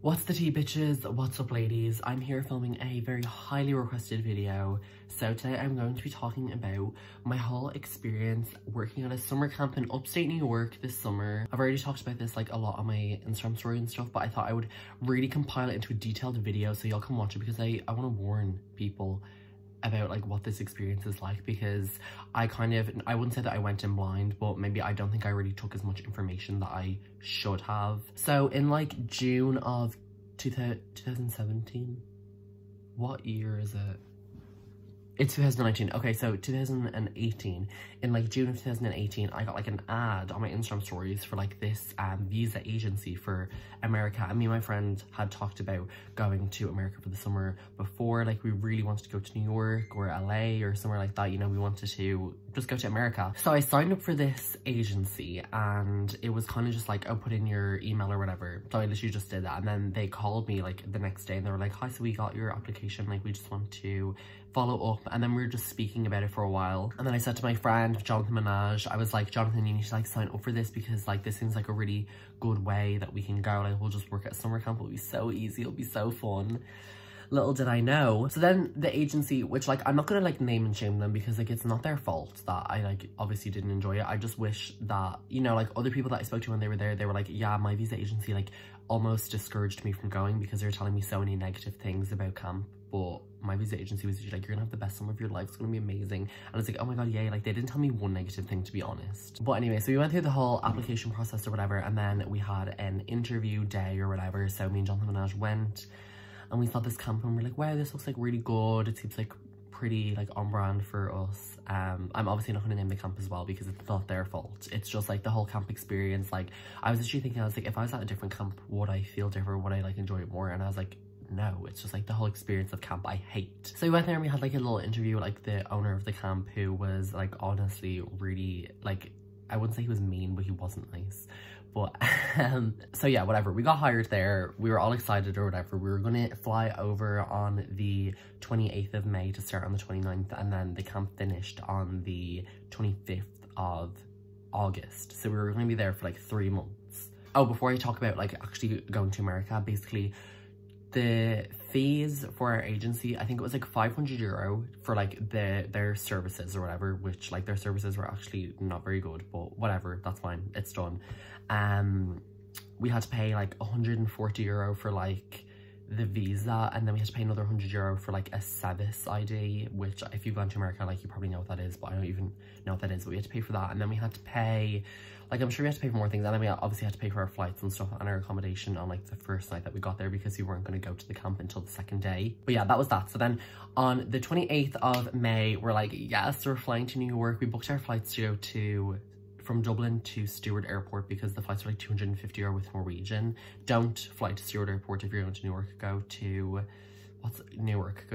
What's the tea, bitches? What's up, ladies? I'm here filming a very highly requested video. So today I'm going to be talking about my whole experience working at a summer camp in upstate New York this summer. I've already talked about this like a lot on my Instagram story and stuff, but I thought I would really compile it into a detailed video so y'all can watch it, because I want to warn people about like what this experience is like, because I wouldn't say that I went in blind, but maybe I don't think I really took as much information that I should have. So in like June of 2017, what year is it? It's 2019. Okay, so 2018, in like June of 2018, I got like an ad on my Instagram stories for like this visa agency for America. And me and my friend had talked about going to America for the summer before. Like, we really wanted to go to New York or LA or somewhere like that, you know. We wanted to just go to America. So I signed up for this agency, and it was kind of just like, oh, put in your email or whatever. So I literally just did that, and then they called me like the next day and they were like, hi, so we got your application, like we just want to follow up. And then we were just speaking about it for a while, and then I said to my friend Jonathan Minaj, I was like, Jonathan, you need to like sign up for this, because like this seems like a really good way that we can go. Like, we'll just work at summer camp, it'll be so easy, it'll be so fun. Little did I know. So then the agency, which like, I'm not gonna like name and shame them, because like it's not their fault that I like obviously didn't enjoy it. I just wish that, you know, like other people that I spoke to when they were there, they were like, yeah, my visa agency like almost discouraged me from going because they were telling me so many negative things about camp. But my visa agency was like, you're gonna have the best summer of your life, it's gonna be amazing. And I was like, oh my god, yay. Like, they didn't tell me one negative thing, to be honest. But anyway, so we went through the whole application process or whatever, and then we had an interview day or whatever. So me and Jonathan Minaj went, and we saw this camp, and we're like, wow, this looks like really good. It seems like pretty like on brand for us. I'm obviously not going to name the camp as well, because it's not their fault. It's just like the whole camp experience. Like, I was actually thinking, I was like, if I was at a different camp, would I feel different? Would I like enjoy it more? And I was like, no, it's just like the whole experience of camp I hate. So we went there and we had like a little interview with like the owner of the camp, who was like honestly really like, I wouldn't say he was mean, but he wasn't nice. But so yeah, whatever, we got hired there, we were all excited or whatever. We were gonna fly over on the 28th of May to start on the 29th, and then the camp finished on the 25th of August. So we were gonna be there for like 3 months. Oh, before I talk about like actually going to America, basically the fees for our agency, I think it was like €500 for like their services or whatever, which like their services were actually not very good, but whatever, that's fine, it's done. We had to pay like €140 for like the visa, and then we had to pay another €100 for like a SEVIS ID, which if you've gone to America, like you probably know what that is, but I don't even know what that is. But we had to pay for that, and then we had to pay, like, I'm sure we had to pay for more things, and then we obviously had to pay for our flights and stuff and our accommodation on like the first night that we got there, because we weren't going to go to the camp until the second day. But yeah, that was that. So then on the 28th of May, we're like, yes, we're flying to New York. We booked our flights to go from Dublin to Stewart Airport, because the flights are like €250 with Norwegian. Don't fly to Stewart Airport if you're going to New York. Go to Newark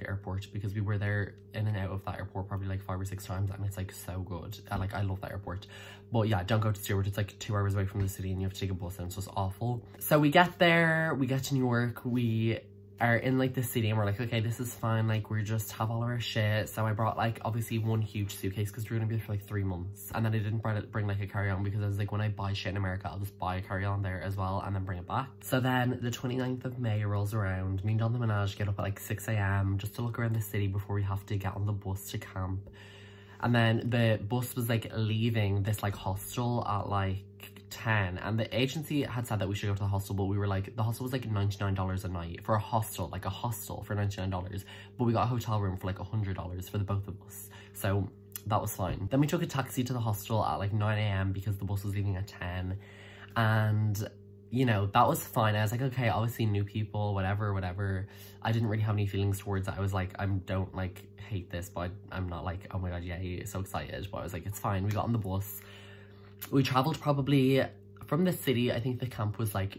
Airport, because we were there in and out of that airport probably like 5 or 6 times, and it's like so good. Like, I love that airport. But yeah, don't go to Stewart. It's like 2 hours away from the city, and you have to take a bus, and it's just awful. So we get there, we get to New York, we are in like the city, and we're like, okay, this is fine, like we just have all of our shit. So I brought like obviously one huge suitcase, because we were gonna be there for like 3 months, and then I didn't bring like a carry-on, because I was like, when I buy shit in America, I'll just buy a carry-on there as well and then bring it back. So then the 29th of May rolls around, me and Jonathan Minaj get up at like 6 AM just to look around the city before we have to get on the bus to camp. And then the bus was like leaving this like hostel at like 10, and the agency had said that we should go to the hostel, but we were like, the hostel was like $99 a night for a hostel, like a hostel for $99, but we got a hotel room for like $100 for the both of us, so that was fine. Then we took a taxi to the hostel at like 9 AM because the bus was leaving at 10, and you know, that was fine. I was like, okay, obviously new people, whatever. I didn't really have any feelings towards it. I was like, I don't like hate this, but I'm not like, oh my god, yay, so excited. But I was like, it's fine. We got on the bus. We traveled probably from the city, I think the camp was like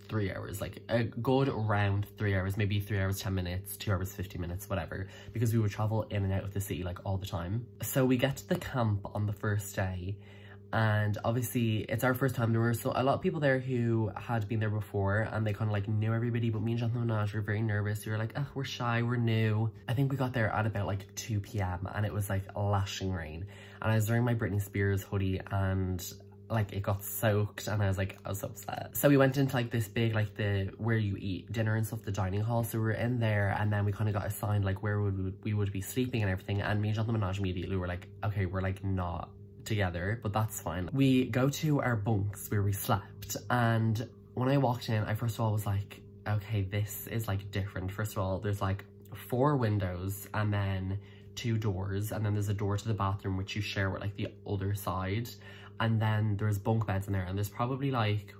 3 hours, like a good around 3 hours, maybe 3 hours 10 minutes, 2 hours 50 minutes, whatever, because we would travel in and out of the city like all the time. So we get to the camp on the first day, and obviously it's our first time. There were a lot of people there who had been there before, and they kind of like knew everybody, but me and Jonathan Minaj were very nervous. We were like, oh, we're shy, we're new. I think we got there at about like 2 PM, and it was like lashing rain, and I was wearing my Britney Spears hoodie, and like it got soaked, and I was so upset. So we went into like this big, like the where you eat dinner and stuff, the dining hall. So we were in there, and then we kind of got assigned like where we would be sleeping and everything. And me and Jonathan Minaj immediately were like, okay, we're like not together, but that's fine. We go to our bunks where we slept, and when I walked in, I first of all was like, okay, this is like different. First of all, there's like 4 windows and then 2 doors, and then there's a door to the bathroom which you share with like the other side, and then there's bunk beds in there, and there's probably like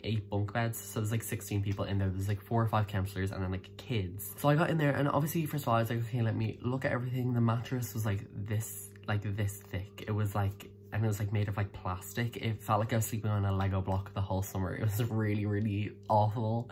8 bunk beds, so there's like 16 people in there. There's like 4 or 5 counselors and then like kids. So I got in there, and obviously first of all I was like, okay, let me look at everything. The mattress was like this thick. It was like, and it was like made of like plastic. It felt like I was sleeping on a Lego block the whole summer. It was really, really awful.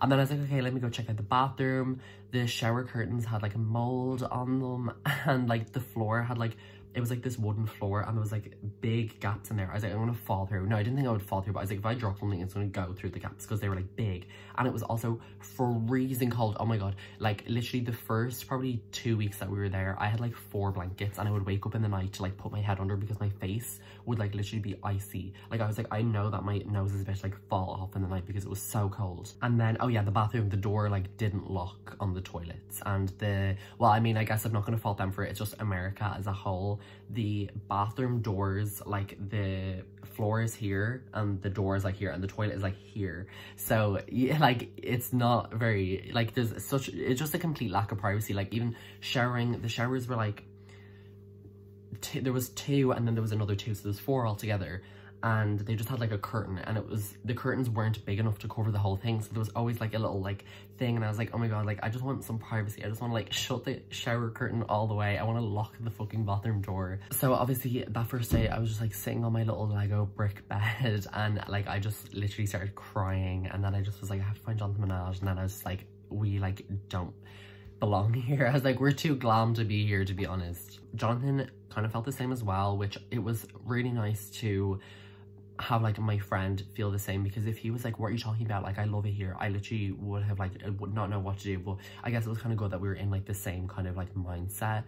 And then I was like, okay, let me go check out the bathroom. The shower curtains had like a mold on them, and like the floor had like, it was like this wooden floor, and there was like big gaps in there. I was like, I'm gonna fall through. No, I didn't think I would fall through, but I was like, if I drop something, it's gonna go through the gaps, because they were like big. And it was also freezing cold. Oh my god, like literally the first probably 2 weeks that we were there, I had like 4 blankets, and I would wake up in the night to like put my head under, because my face would like literally be icy. Like I was like, I know that my nose is about to like fall off in the night because it was so cold. And then, oh yeah, the bathroom, the door like didn't lock on the toilets, and well, I mean, I guess I'm not gonna fault them for it. It's just America as a whole. The bathroom doors, like the floor is here and the door is like here and the toilet is like here. So yeah, like it's not very, like it's just a complete lack of privacy. Like even showering, the showers were like, there was 2 and then there was another 2, so there's 4 altogether. And they just had like a curtain, and the curtains weren't big enough to cover the whole thing, so there was always like a little like thing, and I was like, oh my god, like I just want some privacy. I just want to like shut the shower curtain all the way. I want to lock the fucking bathroom door. So obviously that first day I was just like sitting on my little Lego brick bed, and like I just literally started crying, and then I just was like, I have to find Jonathan Minaj, and then I was just like, we like don't belong here. I was like, we're too glam to be here, to be honest. Jonathan kind of felt the same as well, which it was really nice to have like my friend feel the same, because if he was like, what are you talking about, like I love it here, I literally would have like, I would not know what to do. But I guess it was kind of good that we were in like the same kind of like mindset.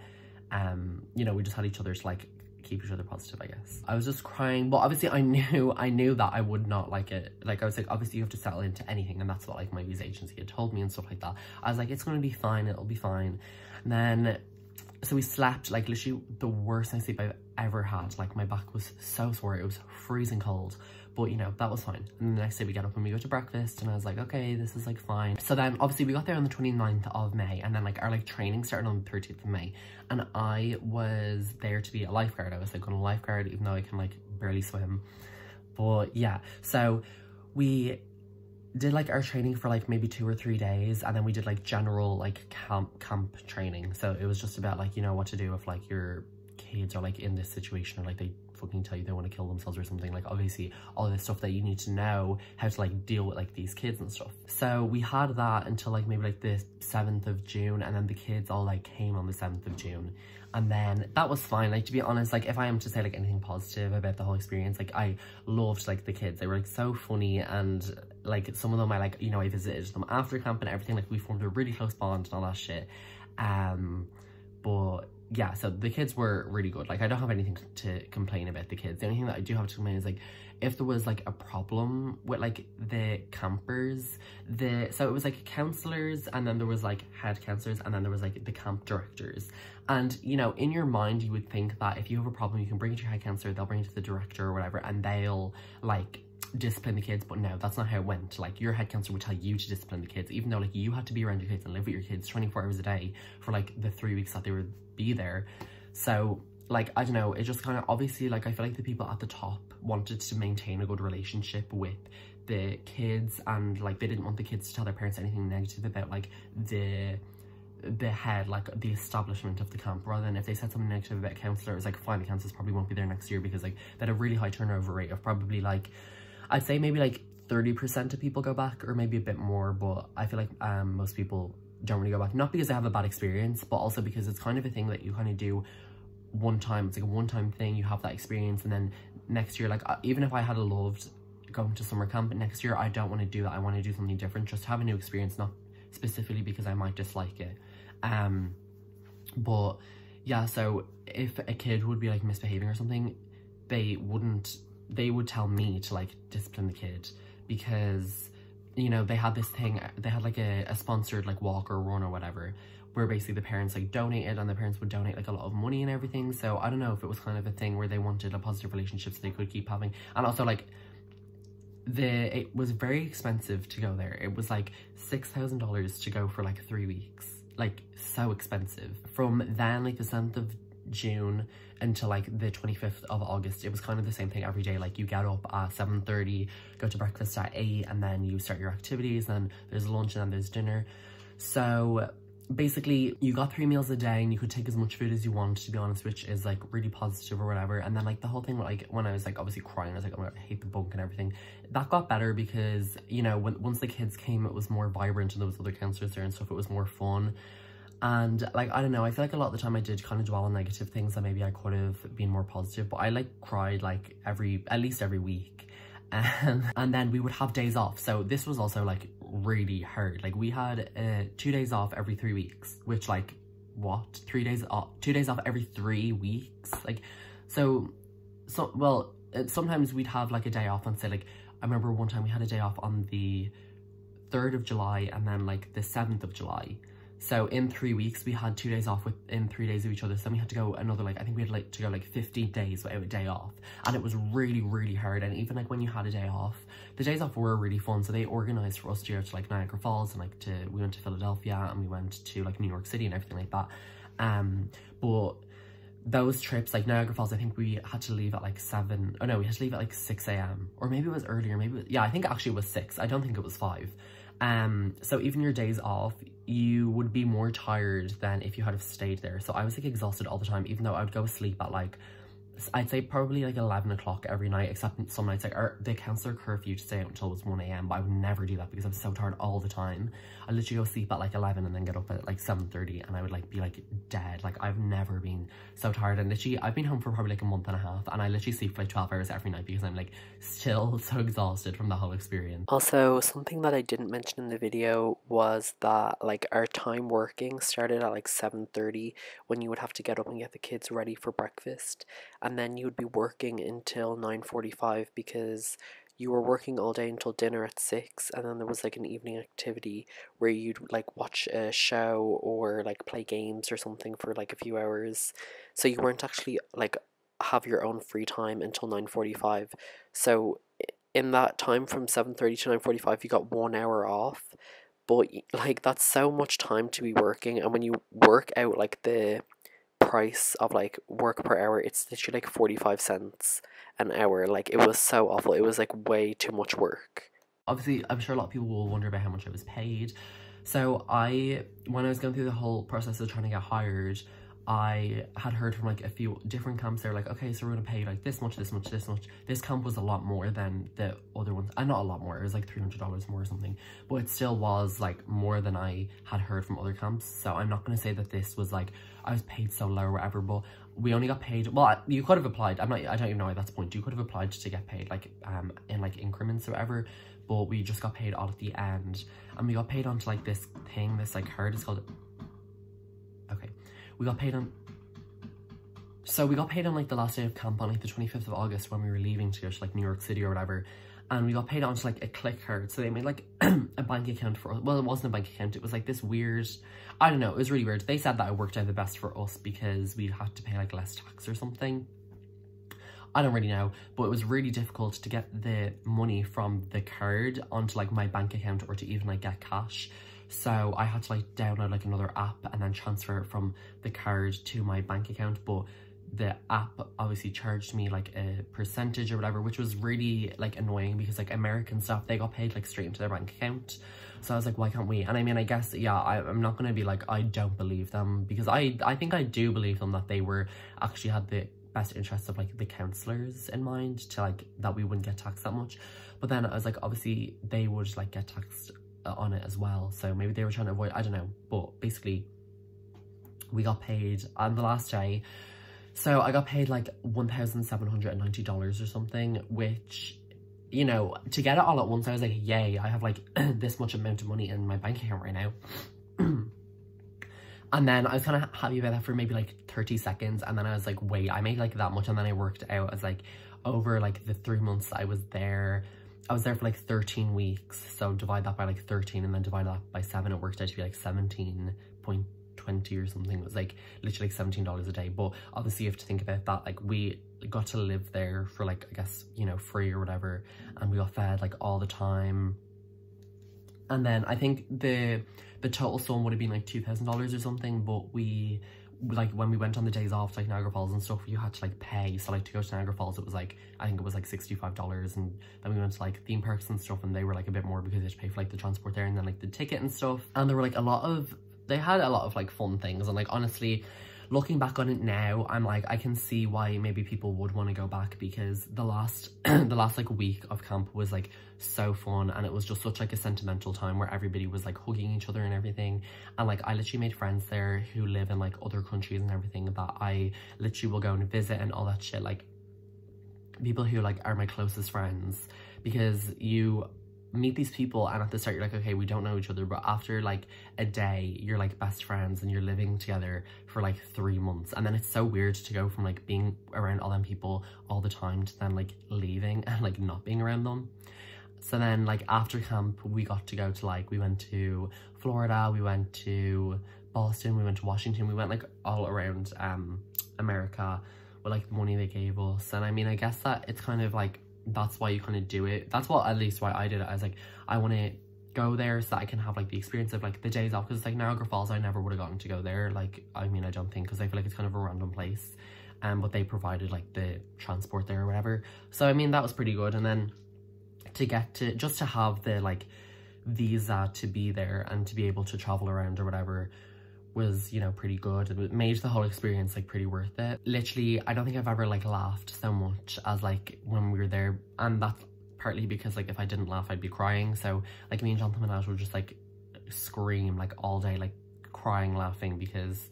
You know, we just had each other to like keep each other positive, I guess. I was just crying, but obviously I knew that I would not like it. Like I was like, obviously you have to settle into anything, and that's what like my visa agency had told me and stuff like that. I was like, it's gonna be fine, it'll be fine. And then so we slept, like literally the worst night's sleep I've ever had. Like my back was so sore, it was freezing cold, but you know, that was fine. And the next day we get up and we go to breakfast, and I was like, okay, this is like fine. So then obviously we got there on the 29th of May, and then like our like training started on the 30th of May, and I was there to be a lifeguard. I was like on a lifeguard, even though I can like barely swim. But yeah, so we did like our training for like maybe 2 or 3 days, and then we did like general like camp training. So it was just about like, you know, what to do if like your kids are like in this situation, or like they fucking tell you they want to kill themselves or something. Like obviously all this stuff that you need to know how to like deal with like these kids and stuff. So we had that until like maybe like the 7th of June, and then the kids all like came on the 7th of June. And then that was fine. Like, to be honest, like if I am to say like anything positive about the whole experience, like I loved like the kids. They were like so funny, and like some of them I like, you know, I visited them after camp and everything. Like we formed a really close bond and all that shit. But yeah, so the kids were really good. Like I don't have anything to complain about the kids. The only thing that I do have to complain is like if there was like a problem with like the campers, so it was like counselors, and then there was like head counselors, and then there was like the camp directors. And you know, in your mind you would think that if you have a problem you can bring it to your head counselor, they'll bring it to the director or whatever, and they'll like discipline the kids. But no, that's not how it went. Like your head counselor would tell you to discipline the kids, even though like you had to be around your kids and live with your kids 24 hours a day for like the 3 weeks that they would be there. So like, I don't know, it just kind of, obviously like I feel like the people at the top wanted to maintain a good relationship with the kids, and like they didn't want the kids to tell their parents anything negative about like the head, like the establishment of the camp, rather than if they said something negative about a counsellor, it was like, fine, the counsellors probably won't be there next year, because like they had a really high turnover rate of probably like, I'd say maybe like 30% of people go back, or maybe a bit more, but I feel like most people don't really go back, not because they have a bad experience, but also because it's kind of a thing that you kind of do one time. It's like a one-time thing, you have that experience, and then next year, like even if I had loved going to summer camp, but next year I don't want to do that. I want to do something different, just have a new experience, not specifically because I might dislike it. But yeah, so if a kid would be like misbehaving or something, they would tell me to like discipline the kid, because, you know, they had this thing, they had like a sponsored like walk or run or whatever, where basically the parents like donated, and the parents would donate like a lot of money and everything. So I don't know if it was kind of a thing where they wanted a positive relationship so they could keep having. And also like it was very expensive to go there. It was like $6,000 to go for like 3 weeks, like so expensive. From then like the 7th of June until like the 25th of August, it was kind of the same thing every day. Like you get up at 7:30, go to breakfast at 8, and then you start your activities, then there's lunch, and then there's dinner. So basically you got 3 meals a day, and you could take as much food as you want, to be honest, which is like really positive or whatever. And then like the whole thing, like when I was like obviously crying, I was like, oh my God, I hate the bunk and everything, that got better because, you know, once the kids came, it was more vibrant and there was other counselors there and stuff. It was more fun. And like, I don't know, I feel like a lot of the time I did kind of dwell on negative things that maybe I could have been more positive, but I like cried like at least every week. And then we would have days off. So this was also like really hard. Like we had 2 days off every 3 weeks, which like, what? 3 days off, 2 days off every 3 weeks? Like, well, sometimes we'd have like a day off on, say, like, I remember one time we had a day off on the 3rd of July and then like the 7th of July. So in 3 weeks, we had 2 days off within 3 days of each other. So then we had to go another, like, I think we had like to go like 15 days without a day off. And it was really, really hard. And even like when you had a day off, the days off were really fun. So they organized for us to go to like Niagara Falls, and like we went to Philadelphia, and we went to like New York City and everything like that. But those trips, like Niagara Falls, I think we had to leave at like 7, oh no, we had to leave at like 6 a.m. Or maybe it was earlier, yeah, I think actually it was 6. I don't think it was 5. So even your days off, you would be more tired than if you had have stayed there. So I was like exhausted all the time, even though I would go to sleep at like, I'd say probably like 11 o'clock every night, except some nights like the counselor curfew to stay out until it was 1 a.m. but I would never do that because I was so tired all the time. I literally go sleep at like 11 and then get up at like 7:30, and I would like be like dead. Like I've never been so tired, and literally I've been home for probably like a month and a half, and I literally sleep for like 12 hours every night because I'm like still so exhausted from the whole experience. Also, something that I didn't mention in the video was that like our time working started at like 7:30, when you would have to get up and get the kids ready for breakfast, and then you would be working until 9:45 because you were working all day until dinner at 6, and then there was like an evening activity where you'd like watch a show or like play games or something for like a few hours. So you weren't actually like have your own free time until 9:45. So in that time from 7:30 to 9:45, you got 1 hour off. But like that's so much time to be working, and when you work out like the price of like work per hour, it's literally like 45 cents an hour. Like it was so awful. It was like way too much work. Obviously, I'm sure a lot of people will wonder about how much I was paid. So when I was going through the whole process of trying to get hired, I had heard from like a few different camps. They're like, okay, so we're gonna pay you like this much, this much, this much. This camp was a lot more than the other ones. Not a lot more, it was like $300 more or something, but it still was like more than I had heard from other camps. So I'm not gonna say that this was like I was paid so low or whatever, but we only got paid, well, you could have applied, I don't even know why that's the point. You could have applied to get paid like in like increments or whatever, but we just got paid all at the end, and we got paid onto like this thing, this like card, it's called, okay, we got paid on like the last day of camp on like the 25th of August when we were leaving to go to like New York City or whatever, and we got paid onto like a click card. So they made like a bank account for us. Well, it wasn't a bank account, it was like this weird, I don't know, it was really weird. They said that it worked out the best for us because we had to pay like less tax or something. I don't really know, but it was really difficult to get the money from the card onto like my bank account or to even like get cash. So I had to like download like another app and then transfer it from the card to my bank account, but the app obviously charged me like a percentage or whatever, which was really like annoying because like American stuff, they got paid like straight into their bank account. So I was like, why can't we? And I mean, I guess, yeah, I'm not gonna be like, I don't believe them, because I think I do believe them that they were actually had the best interests of like the counselors in mind, to like that we wouldn't get taxed that much. But then I was like, obviously they would like get taxed on it as well, so maybe they were trying to avoid, I don't know. But basically we got paid on the last day. So I got paid like $1,790 or something, which, you know, to get it all at once, I was like, yay, I have like this much amount of money in my bank account right now. And then I was kind of happy about that for maybe like 30 seconds. And then I was like, wait, I made like that much. And then I worked out as like over like the 3 months I was there for like 13 weeks. So divide that by like 13 and then divide that by 7. It worked out to be like 17.20 or something. It was like literally like $17 a day. But obviously you have to think about that. Like we got to live there for like, I guess, you know, free or whatever. And we got fed like all the time. And then I think the total sum would have been like $2,000 or something, but we, like when we went on the days off to like Niagara Falls and stuff, you had to like pay. So like to go to Niagara Falls, it was like, I think it was like $65, and then we went to like theme parks and stuff, and they were like a bit more because they had to pay for like the transport there and then like the ticket and stuff. And there were like they had a lot of like fun things, and like honestly, looking back on it now, I'm like, I can see why maybe people would want to go back, because the last like week of camp was like so fun, and it was just such like a sentimental time where everybody was like hugging each other and everything. And like I literally made friends there who live in like other countries and everything that I literally will go and visit and all that shit, like people who like are my closest friends, because you meet these people and at the start you're like, okay, we don't know each other, but after like a day you're like best friends and you're living together for like 3 months. And then it's so weird to go from like being around all them people all the time to then like leaving and like not being around them. So then like after camp we got to go to like, we went to Florida, we went to Boston, we went to Washington, we went like all around America with like the money they gave us. And I mean, I guess that it's kind of like, that's why you kind of do it. That's what, at least why I did it. I was like, I want to go there so that I can have like the experience of like the days off, because like Niagara Falls, I never would have gotten to go there. Like, I mean, I don't think, because I feel like it's kind of a random place, but they provided like the transport there or whatever. So I mean, that was pretty good. And then to get to, just to have the like visa to be there and to be able to travel around or whatever was, you know, pretty good. It made the whole experience like pretty worth it. Literally, I don't think I've ever like laughed so much as like when we were there, and that's partly because like if I didn't laugh I'd be crying. So like me and Jonathan Minaj would just like scream like all day, like crying, laughing, because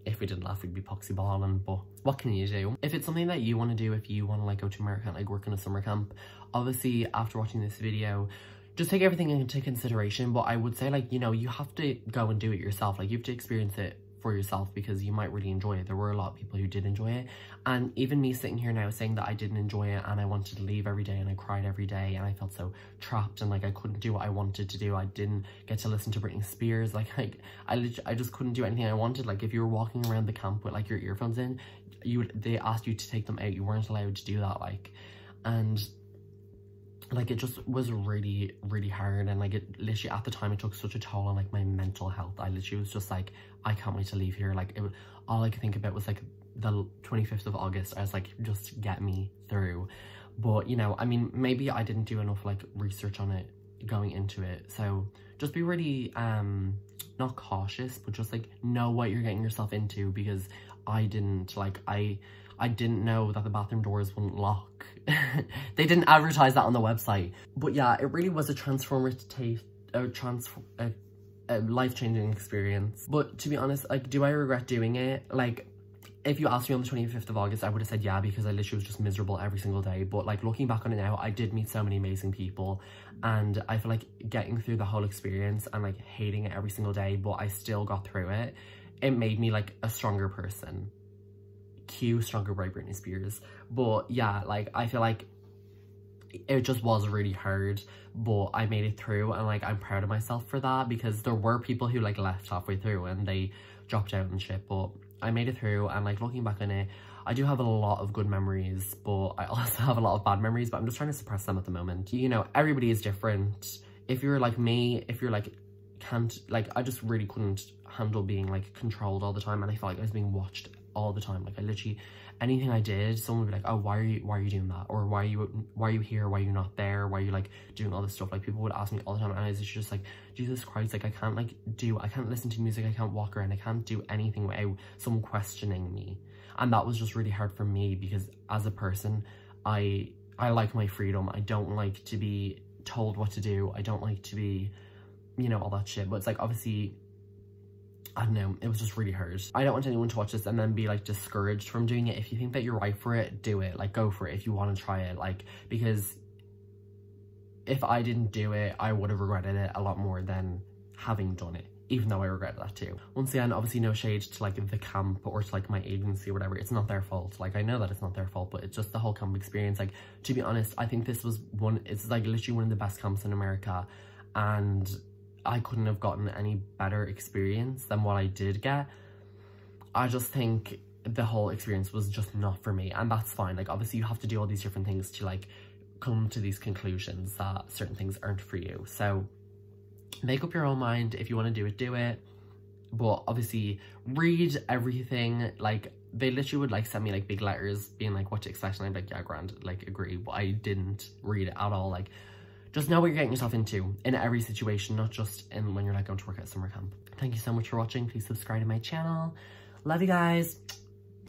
if we didn't laugh we'd be poxy balling. But what can you do? If it's something that you want to do, if you want to like go to America and like work in a summer camp, obviously after watching this video, just take everything into consideration. But I would say, like, you know, you have to go and do it yourself. Like, you have to experience it for yourself, because you might really enjoy it. There were a lot of people who did enjoy it. And even me sitting here now saying that I didn't enjoy it and I wanted to leave every day and I cried every day and I felt so trapped and like I couldn't do what I wanted to do. I didn't get to listen to Britney Spears. Like I just couldn't do anything I wanted. Like if you were walking around the camp with like your earphones in, they asked you to take them out. You weren't allowed to do that. Like, and like it just was really, really hard. And like it literally at the time it took such a toll on like my mental health. I literally was just like, I can't wait to leave here. Like all I could think about was like the 25th of August. I was like, just get me through. But you know, I mean, maybe I didn't do enough like research on it going into it. So just be really not cautious, but just like know what you're getting yourself into, because I didn't. Like I didn't know that the bathroom doors wouldn't lock. They didn't advertise that on the website. But yeah, it really was a a life-changing experience. But to be honest, like, do I regret doing it? Like, if you asked me on the 25th of August, I would have said yeah, because I literally was just miserable every single day. But like looking back on it now, I did meet so many amazing people, and I feel like getting through the whole experience and like hating it every single day, but I still got through it. It made me like a stronger person. Cue Stronger by Britney Spears. But yeah, like I feel like it just was really hard, but I made it through, and like I'm proud of myself for that, because there were people who like left halfway through and they dropped out and shit, but I made it through. And like looking back on it, I do have a lot of good memories, but I also have a lot of bad memories, but I'm just trying to suppress them at the moment. You know, everybody is different. If you're like me, if you're like can't, like I just really couldn't handle being like controlled all the time, and I felt like I was being watched all the time. Like I literally, anything I did, someone would be like, oh, why are you doing that? Or why are you here? Why are you not there? Why are you like doing all this stuff? Like people would ask me all the time, and I was just like, Jesus Christ, like I can't listen to music, I can't walk around, I can't do anything without someone questioning me. And that was just really hard for me, because as a person, I like my freedom. I don't like to be told what to do. I don't like to be, you know, all that shit. But it's like, obviously, I don't know, it was just really hard. I don't want anyone to watch this and then be like discouraged from doing it. If you think that you're right for it, do it. Like go for it if you want to try it. Like, because if I didn't do it, I would have regretted it a lot more than having done it. even though I regret that too. Once again, obviously no shade to like the camp or to like my agency or whatever. It's not their fault. Like, I know that it's not their fault, but it's just the whole camp experience. Like, to be honest, I think this was it's like literally one of the best camps in America, and I couldn't have gotten any better experience than what I did get. I just think the whole experience was just not for me, and that's fine. Like, obviously you have to do all these different things to like come to these conclusions that certain things aren't for you. So make up your own mind. If you want to do it, but obviously read everything. Like, they literally would like send me like big letters being like what to expect, and I'm like, yeah, grand, like agree, but I didn't read it at all. Like, just know what you're getting yourself into in every situation, not just in when you're like going to work at summer camp. Thank you so much for watching. Please subscribe to my channel. Love you guys.